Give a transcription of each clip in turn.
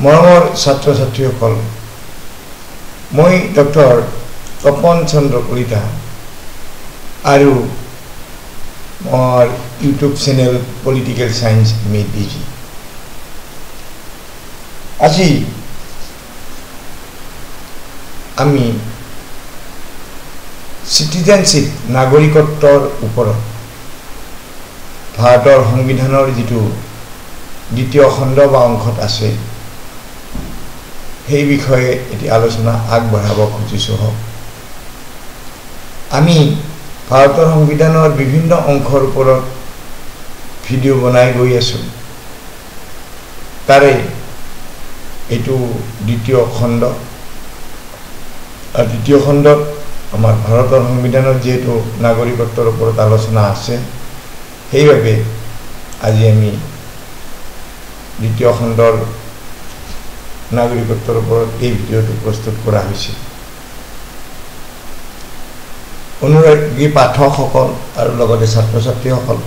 মৰমৰ ছাত্ৰ ছাত্ৰীসকল, মই ডক্টৰ তপন চন্দ্ৰ কলিতা আৰু মোৰ YouTube channel political science made easy. আজি আমি সিটিজেনশিপ নাগৰিকত্বৰ ওপৰত ভাৰতৰ সংবিধানৰ যিটো দ্বিতীয় খণ্ড বা অংশত আছে সেই বিষয়ে এটি আলোচনা আগবঢ়াব খুজিছোঁ। আমি ভাৰতৰ সংবিধানৰ বিভিন্ন অংশৰ ওপৰত ভিডিঅ' বনাই গৈ আছোঁ। তাৰে এইটো দ্বিতীয় খণ্ড আৰু দ্বিতীয় খণ্ডত আমাৰ ভাৰতৰ সংবিধানৰ যেহেতু নাগৰিকত্বৰ ওপৰত আলোচনা আছে, সেইভাবে আজি আমি দ্বিতীয় খণ্ডৰ নাগৰিকত্বৰ ওপৰত এই ভিডিঅ'টো প্ৰস্তুত কৰা হৈছে। অনুৰাগী পাঠকসকল আৰু লগতে ছাত্ৰ ছাত্ৰীসকল,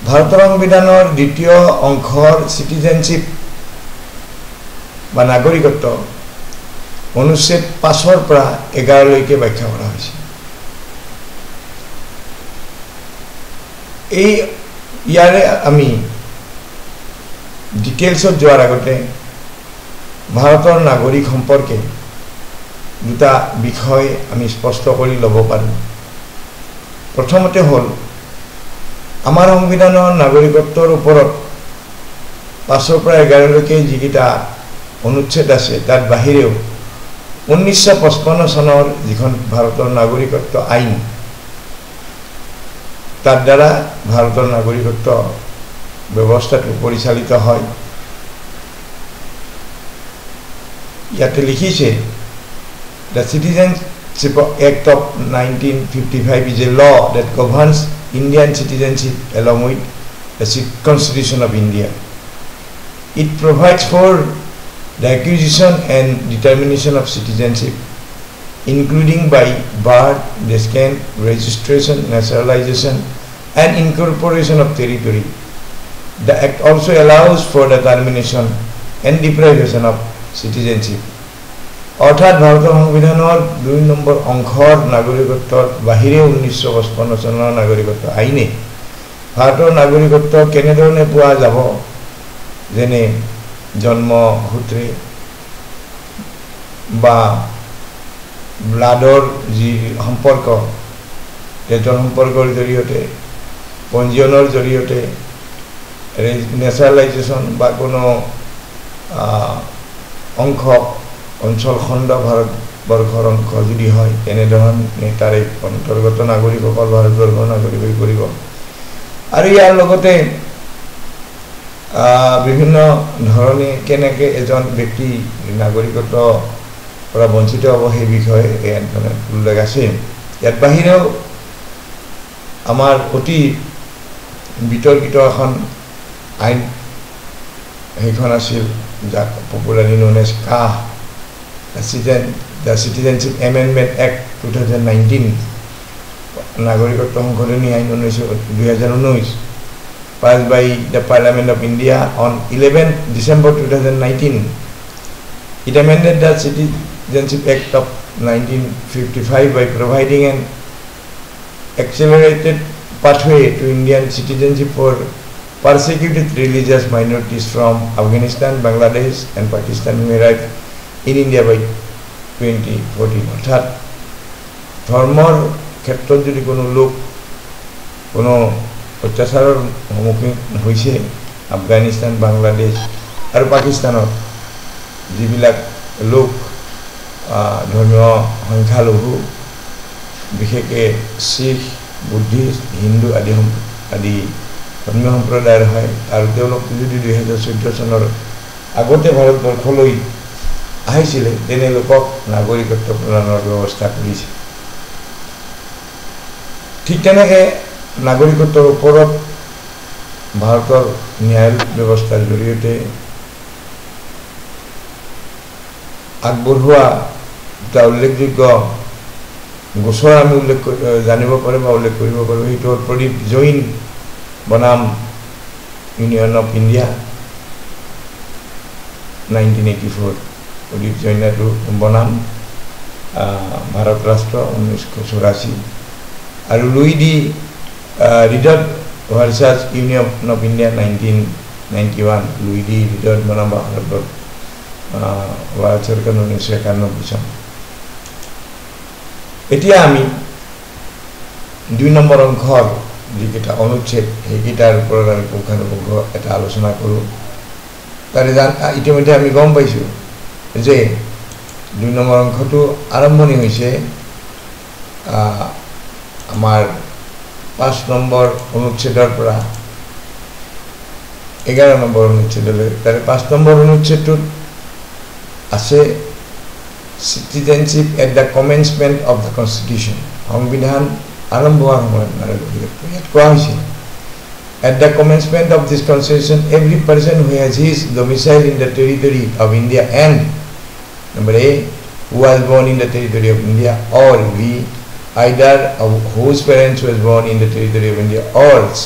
ভাৰতৰ সংবিধানৰ দ্বিতীয় অংশৰ সিটিজেনশিপ বা নাগৰিকত্ব অনুচ্ছেদ 5ৰ পৰা 11লৈকে ব্যাখ্যা কৰা হৈছে। ইয়াৰে আমি ডিটেইলছত যোৱাৰ আগতে ভাৰতৰ নাগৰিক সম্পৰ্কে দুটা বিষয় আমি স্পষ্ট কৰি ল'ব পাৰোঁ। প্ৰথমতে হ'ল আমাৰ সংবিধানৰ নাগৰিকত্বৰ ওপৰত 5ৰ পৰা 11লৈকে যিকেইটা অনুচ্ছেদ আছে, তাত বাহিৰেও 1955 চনৰ যিখন ভাৰতৰ নাগৰিকত্ব আইন, তাৰ দ্বাৰা ভাৰতৰ নাগৰিকত্ব ব্যৱস্থাটো পৰিচালিত হয়। ইয়াতে লিখিছে, The Citizenship Act of 1955 is a law that governs Indian citizenship along with the Constitution of India. It provides for the acquisition and determination of citizenship, including by birth, descent, registration, naturalization, and incorporation of territory. The Act also allows for the termination and deprivation of citizenship. অৰ্থাৎ ভাৰতৰ সংবিধানৰ 2 number অংশৰ নাগৰিকত্বৰ বাহিৰে 1955 চনৰ নাগৰিকত্ব আইনে ভাৰতৰ নাগৰিকত্ব কেনেধৰণে পোৱা যাব, যেনে জন্মসূত্ৰে বা ব্লাডৰ যি সম্পৰ্ক, তেজৰ সম্পৰ্কৰ জৰিয়তে, পঞ্জীয়নৰ জৰিয়তে, নেচাৰেলাইজেশ্যন বা কোনো অংশ অঞ্চল খণ্ড ভাৰতবৰ্ষৰ অংশ যদি হয়, তেনেধৰণে তাৰে অন্তৰ্গত নাগৰিকসকল ভাৰতবৰ্ষৰ নাগৰিক হৈ পৰিব। আৰু ইয়াৰ লগতে বিভিন্ন ধৰণে কেনেকৈ এজন ব্যক্তি নাগৰিকত্ব পৰা বঞ্চিত হ'ব সেই বিষয়ে এই আইনখনত উল্লেখ আছে। ইয়াত বাহিৰেও আমাৰ অতি বিতৰ্কিত এখন আইন সেইখন আছিল, যাক পপুলাৰলি নন এজ কাহ, The Citizenship Amendment Act 2019, নাগৰিকত্ব সংশোধনী আইন 2019, passed by the Parliament of India on 11 December 2019. It amended the Citizenship Act of 1955 by providing an accelerated pathway to Indian citizenship for persecuted religious minorities from Afghanistan, Bangladesh and Pakistan who arrived in India by 2014. অর্থাৎ ধৰ্মৰ ক্ষেত্ৰত যদি কোনো লোক কোনো অত্যাচাৰৰ সন্মুখীন হৈছে, আফগানিস্তান, বাংলাদেশ আৰু পাকিস্তানত যিবিলাক লোক ধৰ্মীয় সংখ্যালঘু, বিশেষকৈ শিখ, বুদ্ধিষ্ট, হিন্দু আদি ধৰ্মীয় সম্প্ৰদায়ৰ হয়, আৰু তেওঁলোক যদি 2014 চনৰ আগতে ভাৰতবৰ্ষলৈ আহিছিলে, তেনে লোকক নাগৰিকত্ব প্ৰদানৰ ব্যৱস্থা কৰিছে। ঠিক তেনেকৈ নাগৰিকত্বৰ ওপৰত ভাৰতৰ ন্যায় ব্যৱস্থাৰ জৰিয়তে আগবঢ়োৱা এটা উল্লেখযোগ্য গোচৰ আমি জানিব পাৰোঁ বা উল্লেখ কৰিব পাৰোঁ। সেইটো হ'ল প্ৰদীপ জৈন বনাম Union of India 1984 Udip Joinatu Bonam Bharat Rashtra 1984 Aru Luidi Ridot versus Union of India 1991 Luidi Ridot Bonam Bharat Sarkar 1991 এতিয়া আমি 2 নম্বৰ অংশৰ যিকেইটা অনুচ্ছেদ সেইকেইটাৰ ওপৰত আমি পুঙ্খানুপুঙ্খ এটা আলোচনা কৰো তাৰে ইতিমধ্যে আমি গম পাইছো যে 2 নম্বৰ অংশটো আৰম্ভণি হৈছে আমাৰ 5 নম্বৰ অনুচ্ছেদৰ পৰা 11 নম্বৰ অনুচ্ছেদলৈ তাৰে 5 নম্বৰ অনুচ্ছেদটোত আছে citizenship at the commencement of the constitution সংবিধান আৰম্ভ হোৱাৰ সময়ত at the commencement of this constitution every person who has his domicile in the territory of India and number A who was born in the territory of India or B either of whose parents was born in the territory of India or C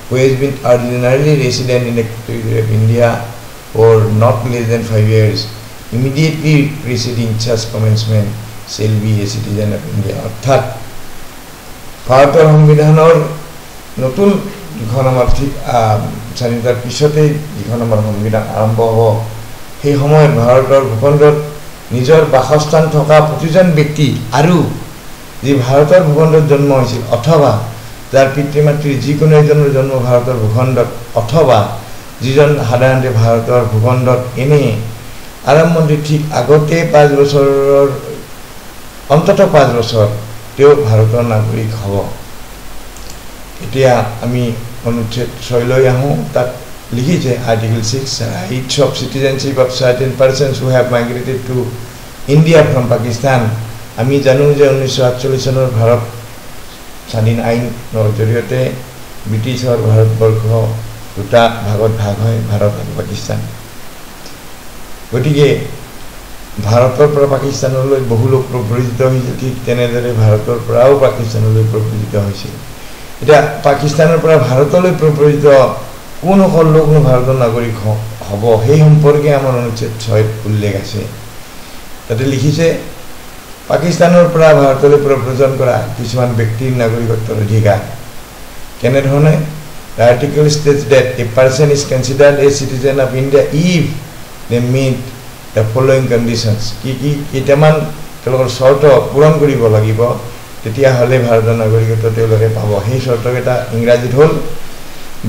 who has been ordinarily resident in the territory of India for not less than 5 years immediately preceding such commencement shall be a citizen of India অর্থাৎ ভাৰতৰ সংবিধানৰ নতুন যিখন আমাৰ ঠিক স্বাধীনতাৰ পিছতে যিখন আমাৰ সংবিধান আৰম্ভ হ'ব সেই সময়ত ভাৰতৰ ভূখণ্ডত নিজৰ বাসস্থান থকা প্ৰতিজন ব্যক্তি আৰু যি ভাৰতৰ ভূখণ্ডত জন্ম হৈছিল অথবা যাৰ পিতৃ মাতৃ যিকোনো এজনৰ জন্ম ভাৰতৰ ভূখণ্ডত অথবা যিজন সাধাৰণতে ভাৰতৰ ভূখণ্ডত এনে আৰম্ভণি ঠিক আগতে 5 বছৰৰ অন্তত 5 বছৰ তেওঁ ভাৰতৰ নাগৰিক হ'ব এতিয়া আমি অনুচ্ছেদ 6 লৈ আহো তাত লিখিছে article 6 rights of citizenship of certain persons who have migrated to India from Pakistan আমি জানো যে 1948 চনৰ ভাৰত স্বাধীন আইনৰ জৰিয়তে ব্ৰিটিছৰ ভাৰতবৰ্ষ দুটা ভাগত ভাগ হয় ভাৰত আৰু পাকিস্তান গতিকে ভাৰতৰ পৰা পাকিস্তানলৈ বহু লোক প্ৰব্ৰজিত হৈছিল ঠিক তেনেদৰে ভাৰতৰ পৰাও পাকিস্তানলৈ প্ৰব্ৰজিত হৈছিল এটা পাকিস্তানৰ পৰা ভাৰতলৈ প্ৰব্ৰজিত কোন সকল লোক ভাৰতৰ নাগৰিক হ'ব সেই সম্পৰ্কে আমাৰ অনুচ্ছেদ 6 উল্লেখ আছে তাতে লিখিছে পাকিস্তানৰ পৰা ভাৰতলৈ প্ৰব্ৰজন কৰা কিছুমান ব্যক্তিৰ নাগৰিকত্বৰ অধিকাৰ কেনে ধৰণে article states that a person is considered a citizen of India if they meet the following conditions কি কেইটামান তেওঁলোকৰ শৰ্ত পূৰণ কৰিব লাগিব তেতিয়া হলে ভাৰতৰ নাগৰিকত্ব তেওঁলোকে পাব সেই শৰ্তকেইটা ইংৰাজীত হ'ল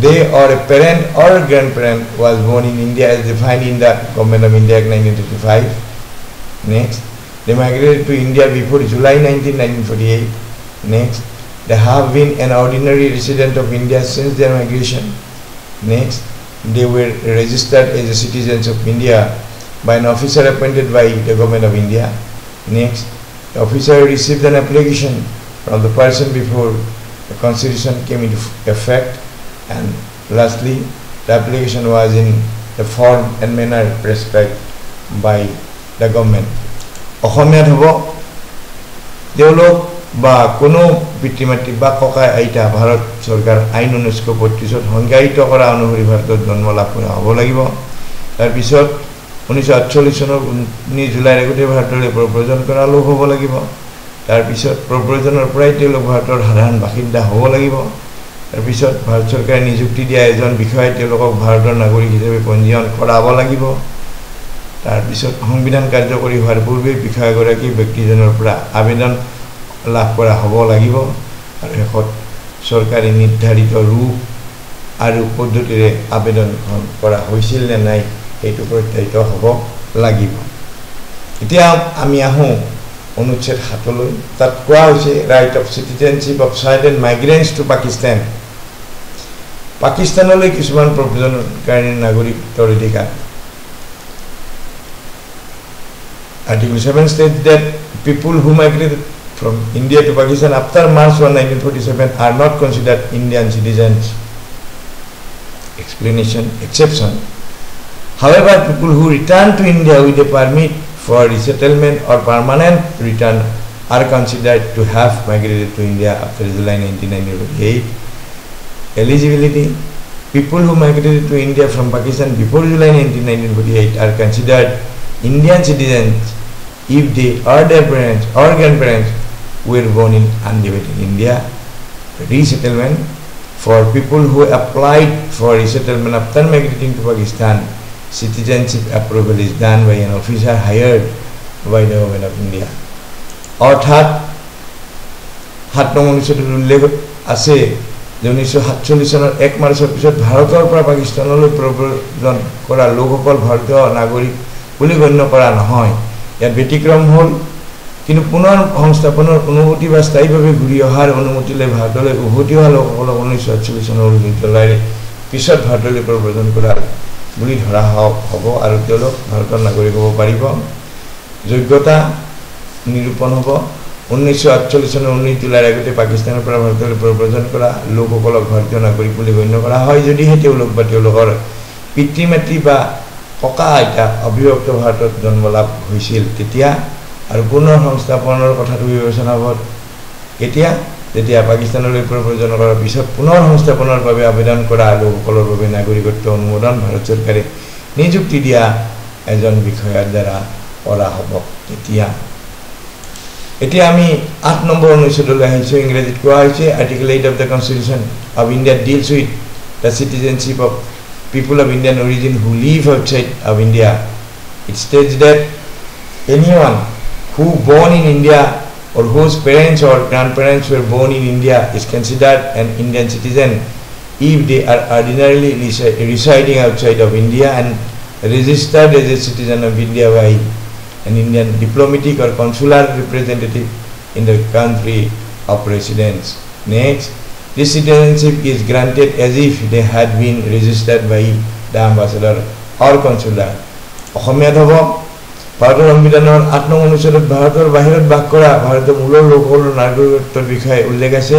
they or a parent or grandparent was born in India as defined in the Government of India Act 1935 next they migrated to India before July 1948 next they have been an ordinary resident of India since their migration next they were registered as citizens of India by an officer appointed by the Government of India next the officer received an application from the person before the constitution came into effect and lastly the application was in the form and manner prescribed by the government অসমীয়াত হ'ব তেওঁলোক বা কোনো পিতৃমাতৃ বা ককা আইতা ভাৰত চৰকাৰ আইন 1935ত সংজ্ঞায়িত কৰা অনুসৰি ভাৰতত জন্ম লাভ কৰা হ'ব লাগিব তাৰ পিছত 1948 চনৰ 19 জুলাইৰ আগতে ভাৰতলৈ প্ৰব্ৰজন কৰা লোক হ'ব লাগিব তাৰ পিছত প্ৰব্ৰজনৰ পৰাই তেওঁলোক ভাৰতৰ সাধাৰণ বাসিন্দা হ'ব লাগিব তাৰ পিছত ভাৰত চৰকাৰে নিযুক্তি দিয়া এজন বিষয়াই তেওঁলোকক ভাৰতৰ নাগৰিক হিচাপে পঞ্জীয়ন কৰাব লাগিব তাৰ পিছত সংবিধান কাৰ্যকৰী হোৱাৰ পূৰ্বে বিষয়াগৰাকী ব্যক্তিজনৰ পৰা আবেদন লাভ কৰা হ'ব লাগিব আৰু শেষত চৰকাৰী নিৰ্ধাৰিত ৰূপ আৰু পদ্ধতিৰে আবেদন কৰা হৈছিল নে নাই এইটো প্ৰত্যায়িত হ'ব লাগিব এতিয়া আমি আহো অনুচ্ছেদ 7 লৈ তাত কোৱা হৈছে right of citizenship of certain migrants to Pakistan পাকিস্তানলৈ কিছুমান প্ৰব্ৰজনকাৰী নাগৰিকত্বৰ অধিকাৰ Article 7 states that people who migrated from India to Pakistan after March 1, 1947 are not considered Indian citizens. Explanation, exception. However, people who return to India with a permit for resettlement or permanent return are considered to have migrated to India after July 1998. Eligibility. people who migrated to India from Pakistan before July 1948 are considered Indian citizens if they or their parents or grandparents were born in undivided India. Resettlement for people who applied for resettlement after migrating to Pakistan, citizenship approval is done by an officer hired by the government of India. অর্থাৎ 7 নং অনুচ্ছেদত উল্লেখ আছে যে 1947 চনৰ 1 মাৰ্চৰ পিছত ভাৰতৰ পৰা পাকিস্তানলৈ প্ৰব্ৰজন কৰা লোকসকল ভাৰতীয় নাগৰিক বুলি গণ্য কৰা নহয়। ইয়াত ব্যতিক্ৰম হ'ল কিন্তু পুনৰ সংস্থাপনৰ অনুমতি বা স্থায়ীভাৱে ঘূৰি অহাৰ অনুমতি লৈ ভাৰতলৈ উভতি অহা লোকসকলক 1948 চনৰ জুলাইৰ পিছত ভাৰতলৈ প্ৰব্ৰজন কৰা বুলি ধৰা হ'ব আৰু তেওঁলোক ভাৰতৰ নাগৰিক হ'ব পাৰিব। যোগ্যতা নিৰূপণ হ'ব 1948 চনৰ 19 জুলাইৰ আগতে পাকিস্তানৰ পৰা ভাৰতলৈ প্ৰব্ৰজন কৰা লোকসকলক ভাৰতীয় নাগৰিক বুলি গণ্য কৰা হয় যদিহে তেওঁলোক বা তেওঁলোকৰ পিতৃ মাতৃ বা ককা আইতা অবিভক্ত ভাৰতত জন্ম লাভ হৈছিল তেতিয়া আৰু পুনৰ সংস্থাপনৰ কথাটো বিবেচনা হ'ব কেতিয়া যেতিয়া পাকিস্তানলৈ প্ৰব্ৰজন কৰাৰ পিছত পুনৰ সংস্থাপনৰ বাবে আবেদন কৰা লোকসকলৰ বাবে নাগৰিকত্ব অনুমোদন ভাৰত চৰকাৰে নিযুক্তি দিয়া এজন বিষয়াৰ দ্বাৰা কৰা হ'ব তেতিয়া। এতিয়া আমি 8 নম্বৰ অনুচ্ছেদলৈ আহিছো। ইংৰাজীত কোৱা হৈছে article 8 of the Constitution of India deals with the citizenship of people of Indian origin who live outside of India. It states that anyone who born in India or whose parents or grandparents were born in India is considered an Indian citizen if they are ordinarily residing outside of India and registered as a citizen of India by an Indian diplomatic or consular representative in the country of residence. Next, this citizenship is granted as if they had been registered by the ambassador or consular. অসমীয়াত হ'ব ভাৰতৰ সংবিধানৰ 8 নং অনুচ্ছেদত ভাৰতৰ বাহিৰত বাস কৰা ভাৰতৰ মূলৰ লোকসকলৰ নাগৰিকত্বৰ বিষয়ে উল্লেখ আছে।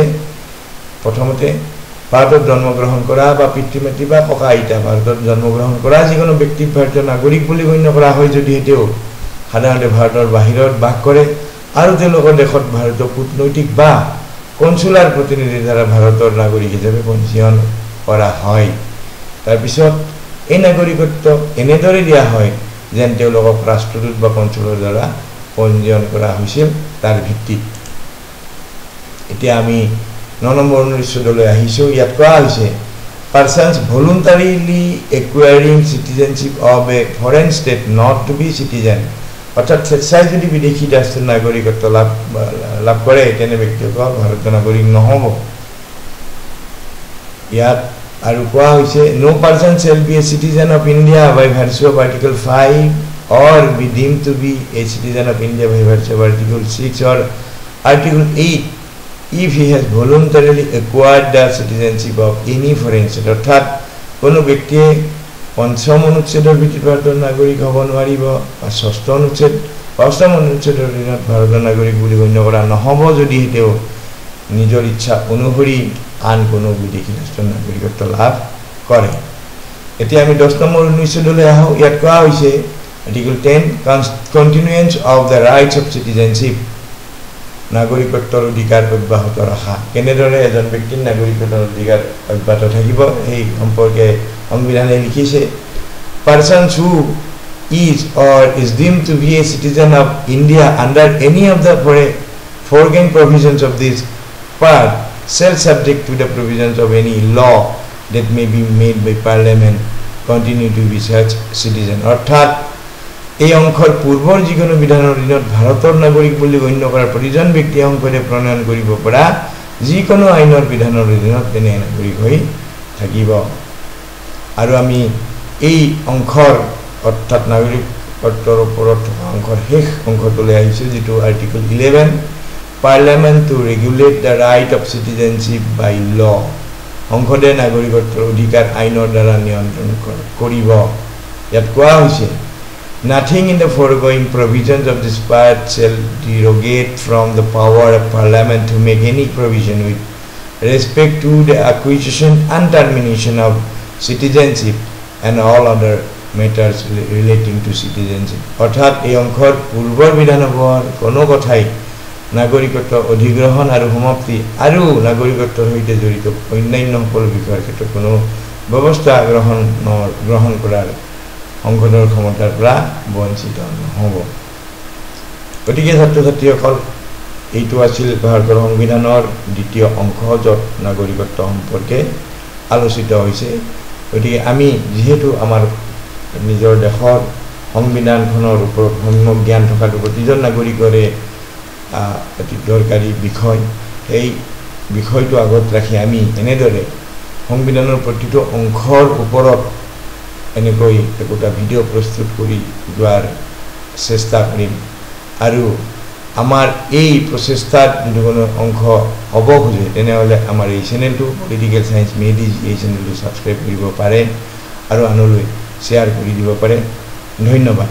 প্ৰথমতে ভাৰতত জন্মগ্ৰহণ কৰা বা পিতৃ মাতৃ বা ককা আইতা ভাৰতত জন্মগ্ৰহণ কৰা যিকোনো ব্যক্তিক ভাৰতীয় নাগৰিক বুলি গণ্য কৰা হয় যদিহে তেওঁ সাধাৰণতে ভাৰতৰ বাহিৰত বাস কৰে আৰু তেওঁলোকৰ দেশত ভাৰতীয় কূটনৈতিক বা কনসুলাৰ প্ৰতিনিধিৰ দ্বাৰা ভাৰতৰ নাগৰিক হিচাপে পঞ্জীয়ন কৰা হয়। তাৰপিছত এই নাগৰিকত্ব এনেদৰে দিয়া হয় যেন তেওঁলোকক ৰাষ্ট্ৰদূত বা কনসুলৰ দ্বাৰা পঞ্জীয়ন কৰা হৈছিল তাৰ ভিত্তিত। এতিয়া আমি 9 নম্বৰ অনুচ্ছেদলৈ আহিছো। ইয়াত কোৱা হৈছে persons voluntarily acquiring citizenship of a foreign state not to be citizen, অর্থাৎ স্বেচ্ছায় যদি বিদেশী ৰাষ্ট্ৰৰ নাগৰিকত্ব লাভ কৰে তেনে ব্যক্তিসকল ভাৰতীয় নাগৰিক নহ'ব। ইয়াত আৰু কোৱা হৈছে no person shall be a citizen of India by virtue of Article 5 or be deemed to be a citizen of India by virtue of Article 6 or Article 8 if he has voluntarily acquired the citizenship of any foreign state. অর্থাৎ কোনো ব্যক্তিয়ে 5ম অনুচ্ছেদৰ ভিত্তিত ভাৰতৰ নাগৰিক হ'ব নোৱাৰিব বা 6ষ্ঠ অনুচ্ছেদ 5ম অনুচ্ছেদৰ অধীনত ভাৰতৰ নাগৰিক বুলি গণ্য কৰা নহ'ব যদি তেওঁ নিজৰ ইচ্ছা অনুসৰি আন কোনো বিদেশী ৰাষ্ট্ৰৰ নাগৰিকত্ব লাভ কৰে। এতিয়া আমি 10 নম্বৰ অনুচ্ছেদলৈ আহোঁ। ইয়াত কোৱা হৈছে article 10 continuance of the rights of citizenship নাগৰিকত্বৰ অধিকাৰ অব্যাহত ৰখা। কেনেদৰে এজন ব্যক্তিৰ নাগৰিকত্বৰ অধিকাৰ অব্যাহত থাকিব এই সম্পৰ্কে সংবিধানে লিখিছে persons who is or is deemed to be a citizen of India under any of the foregoing provisions of this part shall subject to the provisions of any law that may be made by parliament continue to be such citizen. অর্থাৎ এই অংশৰ পূৰ্বৰ যিকোনো বিধানৰ অধীনত ভাৰতৰ নাগৰিক বুলি গণ্য কৰা প্ৰতিজন ব্যক্তিয়ে সংসদে প্ৰণয়ন কৰিব পৰা যিকোনো আইনৰ বিধানৰ অধীনত তেনে নাগৰিক হৈ থাকিব। আৰু আমি এই অংশৰ অৰ্থাৎ নাগৰিকত্বৰ ওপৰত থকা অংশৰ শেষ অংশটোলৈ আহিছোঁ যিটো article 11 parliament to regulate the right of citizenship by law. সংসদে নাগৰিকত্বৰ অধিকাৰ আইনৰ দ্বাৰা নিয়ন্ত্ৰণ কৰিব। ইয়াত কোৱা হৈছে nothing in the foregoing provisions of this part shall derogate from the power of parliament to make any provision with respect to the acquisition and termination of citizenship and all other matters relating to citizenship. অর্থাৎ এই অংশৰ পূৰ্বৰ বিধানসভাৰ কোনো কথাই নাগৰিকত্ব অধিগ্ৰহণ আৰু সমাপ্তি আৰু নাগৰিকত্বৰ সৈতে জড়িত অন্যান্য সকলো বিষয়ৰ ক্ষেত্ৰত কোনো ব্যৱস্থা গ্ৰহণ কৰাৰ সংসদৰ ক্ষমতাৰ পৰা বঞ্চিত নহ'ব গতিকে ছাত্ৰ ছাত্ৰীসকল এইটো আছিল ভাৰতৰ সংবিধানৰ দ্বিতীয় অংশ য'ত নাগৰিকত্ব সম্পৰ্কে আলোচিত হৈছে গতিকে আমি যেহেতু আমাৰ নিজৰ দেশৰ সংবিধানখনৰ ওপৰত সম্যক জ্ঞান থকাটো প্ৰতিজন নাগৰিকৰে অতি দৰকাৰী বিষয় এই বিষয়টো আগত ৰাখি আমি এনেদৰে সংবিধানৰ প্ৰতিটো অংশৰ ওপৰত এনেকৈ একোটা ভিডিঅ' প্ৰস্তুত কৰি যোৱাৰ চেষ্টা কৰিম আৰু আমাৰ এই প্ৰচেষ্টাত যদি কোনো অংশ হ'ব খোজে তেনেহ'লে আমাৰ এই চেনেলটো পলিটিকেল সায়েন্স মেডি এই চেনেলটো ছাবস্ক্ৰাইব কৰিব পাৰে আৰু আনলৈ শ্বেয়াৰ কৰি দিব পাৰে ধন্যবাদ